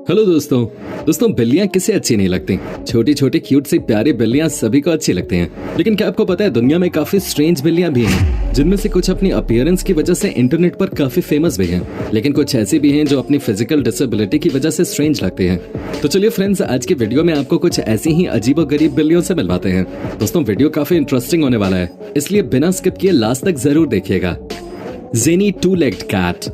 Hello दोस्तों बिल्लियां किसे अच्छी नहीं लगती। छोटी छोटी क्यूट सी प्यारी बिल्लियां सभी को अच्छी लगती हैं। लेकिन क्या आपको पता है दुनिया में काफी स्ट्रेंज बिल्लियां भी हैं, जिनमें से कुछ अपनी अपीयरेंस की वजह से इंटरनेट पर काफी फेमस भी हैं, लेकिन कुछ ऐसी भी हैं जो अपनी फिजिकल डिसेबिलिटी की वजह से स्ट्रेंज लगती हैं। तो चलिए फ्रेंड्स, आज की वीडियो में आपको कुछ ऐसी ही अजीबोगरीब बिल्लियों से मिलवाते हैं। दोस्तों वीडियो काफी इंटरेस्टिंग होने वाला है, इसलिए बिना स्किप किए लास्ट तक जरूर देखिएगा। Jenny two legged cat.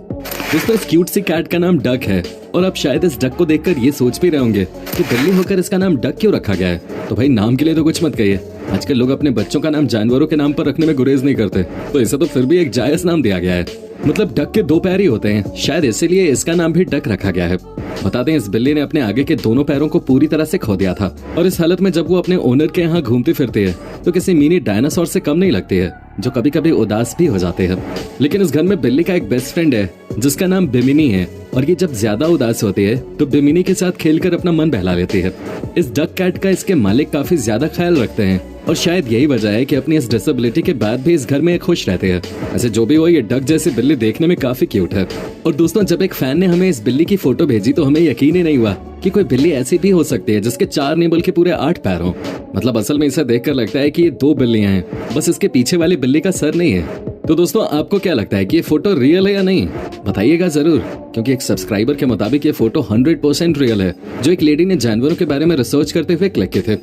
दोस्तों इस क्यूट सी कैट का नाम डक है, और आप शायद इस डक को देखकर ये सोच भी रहे होंगे कि बिल्ली होकर इसका नाम डक क्यों रखा गया है। तो भाई नाम के लिए तो कुछ मत कहिए, आजकल लोग अपने बच्चों का नाम जानवरों के नाम पर रखने में गुरेज नहीं करते, तो इसे तो फिर भी एक जायज नाम दिया गया है। मतलब डक के दो पैर ही होते हैं, शायद इसीलिए इसका नाम भी डक रखा गया है। बता दें इस बिल्ली ने अपने आगे के दोनों पैरों को पूरी तरह से खो दिया था, और इस हालत में जब वो अपने ओनर के यहाँ घूमती फिरती है तो किसी मिनी डायनासोर से कम नहीं लगती है, जो कभी कभी उदास भी हो जाते हैं। लेकिन इस घर में बिल्ली का एक बेस्ट फ्रेंड है जिसका नाम बिमिनी है, और ये जब ज्यादा उदास होती है तो बिमिनी के साथ खेलकर अपना मन बहला लेती है। इस डक कैट का इसके मालिक काफी ज्यादा ख्याल रखते हैं, और शायद यही वजह है कि अपनी इस डिसेबिलिटी के बाद भी इस घर में खुश रहते हैं। ऐसे जो भी हो, ये डक जैसी बिल्ली देखने में काफी क्यूट है। और दोस्तों जब एक फैन ने हमें इस बिल्ली की फोटो भेजी तो हमें यकीन ही नहीं हुआ कि कोई बिल्ली ऐसी भी हो सकती है जिसके 4 नहीं बल्कि पूरे 8 पैर हों। मतलब असल में इसे देखकर लगता है कि ये 2 बिल्लियां हैं, बस इसके पीछे वाली बिल्ली का सर नहीं है। तो दोस्तों आपको क्या लगता है कि ये फोटो रियल है या नहीं, बताइएगा जरूर, क्योंकि एक सब्सक्राइबर के मुताबिक ये फोटो 100% रियल है, जो एक लेडी ने जानवरों के बारे में रिसर्च करते हुए क्लिक किए थे।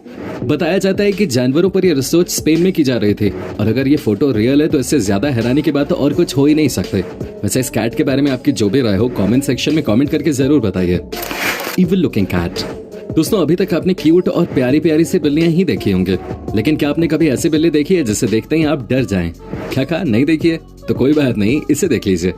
बताया जाता है कि जानवरों पर यह रिसर्च स्पेन में की जा रही थी, और अगर ये फोटो रियल है तो इससे ज्यादा हैरानी की बात और कुछ हो ही नहीं सकते। वैसे इस कैट के बारे में आपकी जो भी राय हो कमेंट सेक्शन में कमेंट करके जरूर बताइए। Evil looking cat. दोस्तों अभी तक आपने क्यूट और प्यारी प्यारी सी बिल्लियां ही देखी होंगे, लेकिन क्या आपने कभी ऐसी बिल्ली देखी है जिसे देखते ही आप डर जाएं? क्या कहा, नहीं देखी है? तो कोई बात नहीं, इसे देख लीजिए।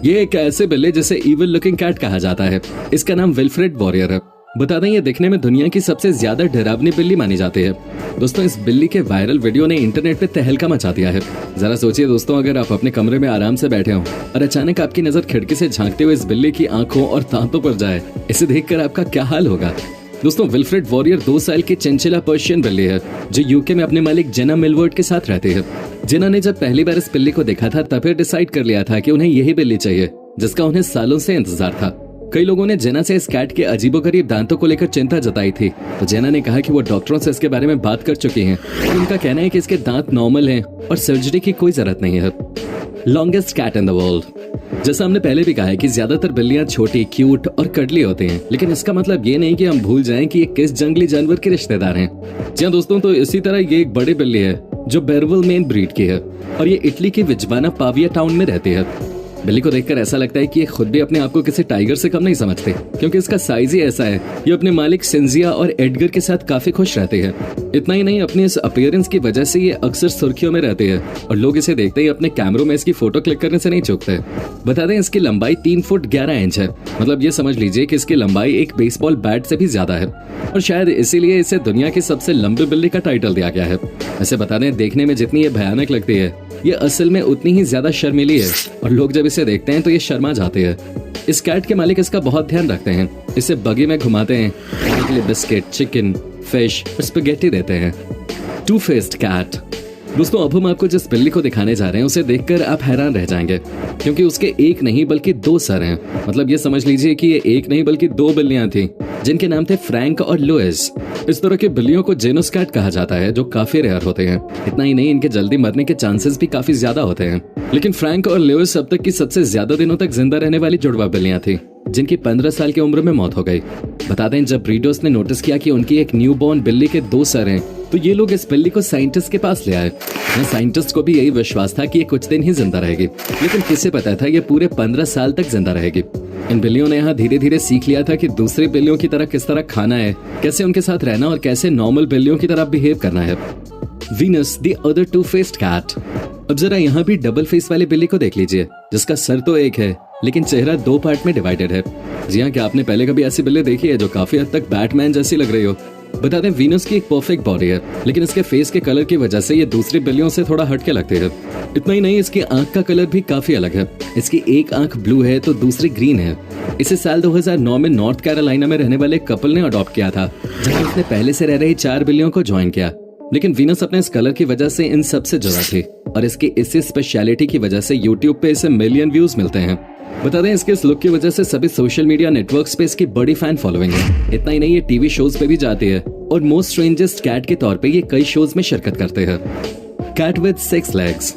ये एक ऐसे बिल्ली जिसे इविल लुकिंग कैट कहा जाता है। इसका नाम विल्फ्रेड वॉरियर है। बता दें ये दिखने में दुनिया की सबसे ज्यादा डरावनी बिल्ली मानी जाती है। दोस्तों इस बिल्ली के वायरल वीडियो ने इंटरनेट पे तहलका मचा दिया है। जरा सोचिए दोस्तों, अगर आप अपने कमरे में आराम से बैठे हो और अचानक आपकी नजर खिड़की से झांकते हुए इस बिल्ली की आंखों और दांतों पर जाए, इसे देखकर आपका क्या हाल होगा। दोस्तों विल्फ्रेड वॉरियर 2 साल की चिंचिला पर्शियन बिल्ली है, जो यूके में अपने मालिक जेना मिलवर्ड के साथ रहती है। जेना ने जब पहली बार इस बिल्ली को देखा था तब फिर डिसाइड कर लिया था कि उन्हें यही बिल्ली चाहिए, जिसका उन्हें सालों से इंतजार था। कई लोगों ने जेना से इस कैट के अजीबोगरीब दांतों को लेकर चिंता जताई थी, तो जेना ने कहा कि वो डॉक्टरों से इसके बारे में बात कर चुकी हैं। उनका कहना है कि इसके दांत नॉर्मल हैं और सर्जरी की कोई जरूरत नहीं है। Longest cat in the world. जैसा हमने पहले भी कहा है कि ज्यादातर बिल्लियां छोटी, क्यूट और कडली होती हैं, लेकिन इसका मतलब ये नहीं कि हम भूल जाएं कि ये किस जंगली जानवर के रिश्तेदार हैं। जी हाँ दोस्तों, तो इसी तरह ये एक बड़ी बिल्ली है जो बेरवल मेन ब्रीड की है, और ये इटली की विजवाना पाविया टाउन में रहती है। बिल्ली को देखकर ऐसा लगता है कि ये खुद भी अपने आप को किसी टाइगर से कम नहीं समझते, क्योंकि इसका साइज ही ऐसा है। ये अपने मालिक सिंजिया और एडगर के साथ काफी खुश रहती है। इतना ही नहीं, अपनी इस अपीयरेंस की वजह से ये अक्सर सुर्खियों में रहती है, और लोग इसे देखते ही अपने कैमरों में इसकी फोटो क्लिक करने से नहीं चूकते। बता दें इसकी लंबाई 3 फुट 11 इंच है। मतलब ये समझ लीजिए कि इसकी लंबाई एक बेसबॉल बैट से भी ज्यादा है, और शायद इसीलिए इसे दुनिया की सबसे लंबी बिल्ली का टाइटल दिया गया है। ऐसे बता दें देखने में जितनी ये भयानक लगती है, ये असल में उतनी ही ज्यादा शर्मीली है, और लोग जब इसे देखते हैं तो ये शर्मा जाते हैं। इस कैट के मालिक इसका बहुत ध्यान रखते हैं, इसे बगी में घुमाते हैं, खाने के लिए बिस्किट, चिकन, फिश और स्पैगेटी देते हैं। Two faced cat. दोस्तों अब हम आपको जिस बिल्ली को दिखाने जा रहे हैं उसे देखकर आप हैरान रह जाएंगे, क्योंकि उसके एक नहीं बल्कि 2 सर हैं। मतलब ये समझ लीजिए कि ये एक नहीं बल्कि 2 बिल्लियां थीं, जिनके नाम थे फ्रैंक और लुइस। इस तरह की बिल्लियों को जेनस कैट कहा जाता है, जो काफी रेयर होते हैं। इतना ही नहीं, इनके जल्दी मरने के चांसेस भी काफी ज्यादा होते हैं। लेकिन फ्रैंक और लुइस अब तक की सबसे ज्यादा दिनों तक जिंदा रहने वाली जुड़वा बिल्लियां थी, जिनकी 15 साल की उम्र में मौत हो गई। बता दें जब ब्रीडर्स ने नोटिस किया कि उनकी एक न्यूबॉर्न बिल्ली के 2 सर हैं, तो ये लोग इस बिल्ली को साइंटिस्ट के पास ले आए। साइंटिस्ट को भी यही विश्वास था कि ये कुछ दिन ही जिंदा रहेगी, लेकिन किसे पता था ये पूरे 15 साल तक जिंदा रहेगी। इन बिल्लियों ने यहाँ धीरे धीरे सीख लिया था कि दूसरी बिल्लियों की तरह किस तरह खाना है, कैसे उनके साथ रहना और कैसे नॉर्मल बिल्लियों की तरह बिहेव करना है। Venus the other two faced cat. अब जरा यहाँ भी डबल फेस वाली बिल्ली को देख लीजिए, जिसका सर तो एक है लेकिन चेहरा 2 पार्ट में डिवाइडेड है। जी हाँ, क्या आपने पहले कभी ऐसी बिल्ली देखी है जो काफी हद तक बैटमैन जैसी लग रही हो? बता दें वीनस की एक परफेक्ट बॉडी है, लेकिन इसके फेस के कलर की वजह से ये दूसरी बिल्लियों से थोड़ा हटके लगती है। इतना ही नहीं, इसकी आंख का कलर भी काफी अलग है। इसकी एक आंख ब्लू है तो दूसरी ग्रीन है। इसे साल 2009 में नॉर्थ कैरोलिना में रहने वाले कपल ने अडॉप्ट किया था, जहां उसने पहले से रह रही 4 बिल्लियों को ज्वाइन किया। लेकिन वीनस अपने इस कलर की वजह से इन सबसे जुड़ा थी, और इसकी इसी स्पेशलिटी की वजह से यूट्यूब पे इसे मिलियन व्यूज मिलते हैं। बता दें इसके इस लुक की वजह से सभी सोशल मीडिया नेटवर्क्स पे इसकी बड़ी फैन फॉलोइंग है। इतना ही नहीं, ये टीवी शोज पे भी जाती है और मोस्ट स्ट्रेंजेस्ट कैट के तौर पे ये कई शोज में शिरकत करते हैं। Cat with 6 legs।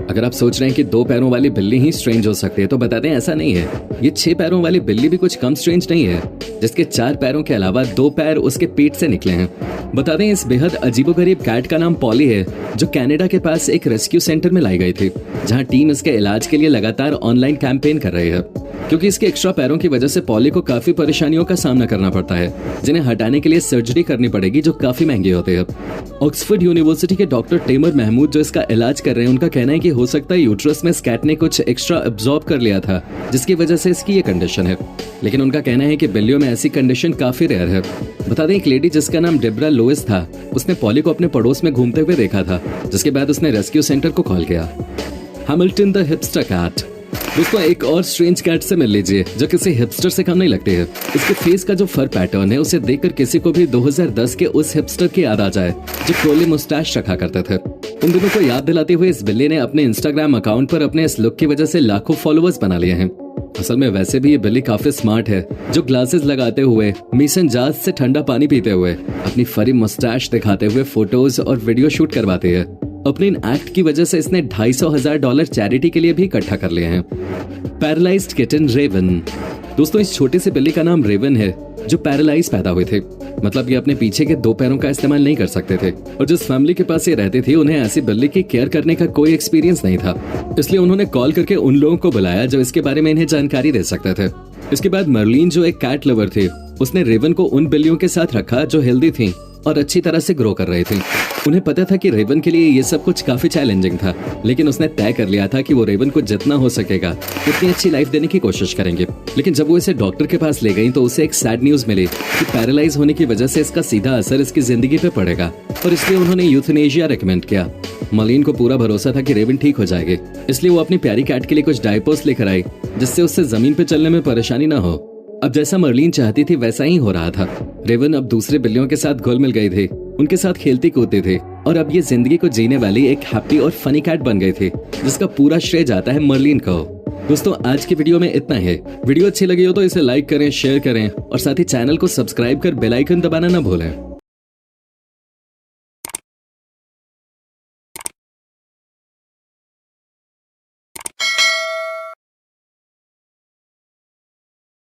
अगर आप सोच रहे हैं कि 2 पैरों वाली बिल्ली ही स्ट्रेंज हो सकती है तो बता दें ऐसा नहीं है। ये 6 पैरों वाली बिल्ली भी कुछ कम स्ट्रेंज नहीं है, जिसके 4 पैरों के अलावा 2 पैर उसके पेट से निकले हैं। बता दें इस बेहद अजीबोगरीब कैट का नाम पॉली है, जो कनाडा के पास एक रेस्क्यू सेंटर में लाई गई थी, जहां टीम इसके इलाज के लिए लगातार ऑनलाइन कैंपेन कर रही है। क्योंकि इसके एक्स्ट्रा पैरों की वजह से पॉली को काफी परेशानियों का सामना करना पड़ता है, जिन्हें हटाने के लिए सर्जरी करनी पड़ेगी, जो काफी महंगी होती है। ऑक्सफोर्ड यूनिवर्सिटी के डॉक्टर टेमर महमूद जो इसका इलाज कर रहे हैं, उनका कहना है कि हो सकता है यूट्रस में इस कैट ने कुछ एक्स्ट्रा एब्जॉर्ब कर लिया था, जिसकी वजह से इसकी ये कंडीशन है। लेकिन उनका कहना है कि बिल्लियों में ऐसी कंडीशन काफी रेयर है। बता दें एक लेडी जिसका नाम डेब्रा लोइस था, उसने पॉली को अपने पड़ोस में घूमते हुए देखा था, जिसके बाद उसने रेस्क्यू सेंटर को कॉल किया। Hamilton the hipster cat. दोस्तों एक और स्ट्रेंज कैट से मिल लीजिए जो किसी हिपस्टर से कम नहीं लगती है। इसके फेस का जो फर पैटर्न है उसे देखकर किसी को भी 2010 के उस हिपस्टर की याद आ जाए जो कर्ली मुस्टैच रखा करते थे। उन दिनों को याद दिलाते हुए इस बिल्ली ने अपने इंस्टाग्राम अकाउंट पर अपने इस लुक की वजह से लाखों फॉलोअर्स बना लिए हैं। असल में वैसे भी ये बिल्ली काफी स्मार्ट है, जो ग्लासेस लगाते हुए, मेसन जार्स से ठंडा पानी पीते हुए, अपनी फरी मुस्टैच दिखाते हुए फोटोज और वीडियो शूट करवाती है। अपने इन एक्ट की वजह से इसने $250,000 चैरिटी के लिए भी इकट्ठा कर लिए हैं। Paralysed kitten Raven. दोस्तों इस छोटी सी बिल्ली का नाम रेवन है, जो पैरालाइज पैदा हुए थे। मतलब ये अपने पीछे के 2 पैरों का इस्तेमाल नहीं कर सकते थे, और जिस फैमिली के पास ये रहते थे उन्हें ऐसी बिल्ली की केयर करने का कोई एक्सपीरियंस नहीं था। इसलिए उन्होंने कॉल करके उन लोगों को बुलाया जो इसके बारे में इन्हें जानकारी दे सकते थे। इसके बाद मर्लिन जो एक कैट लवर थी, उसने रेवन को उन बिल्लियों के साथ रखा जो हेल्दी थी और अच्छी तरह से ग्रो कर रही थी। उन्हें पता था कि रेवन के लिए ये सब कुछ काफी चैलेंजिंग था, लेकिन उसने तय कर लिया था कि वो रेवन को जितना हो सकेगा उतनी अच्छी लाइफ देने की कोशिश करेंगे। लेकिन जब वो इसे डॉक्टर के पास ले गई तो उसे एक सैड न्यूज मिली कि पैरालाइज होने की वजह से इसका सीधा असर इसकी जिंदगी पे पड़ेगा, और इसलिए उन्होंने यूथनेशिया रेकमेंड किया। मर्लिन को पूरा भरोसा था कि रेवन ठीक हो जाएगी, इसलिए वो अपनी प्यारी कैट के लिए कुछ डायपर्स लेकर आई, जिससे उससे जमीन पे चलने में परेशानी न हो। अब जैसा मर्लिन चाहती थी वैसा ही हो रहा था। रेवन अब दूसरे बिल्लियों के साथ घुल मिल गई थी, उनके साथ खेलती कूदती थी, और अब ये जिंदगी को जीने वाली एक हैप्पी और फनी कैट बन गई थी, जिसका पूरा श्रेय जाता है मर्लिन को। दोस्तों आज की वीडियो में इतना है। वीडियो अच्छी लगी हो तो इसे लाइक करें, शेयर करें और साथ ही चैनल को सब्सक्राइब कर बेल आइकन दबाना न भूलें।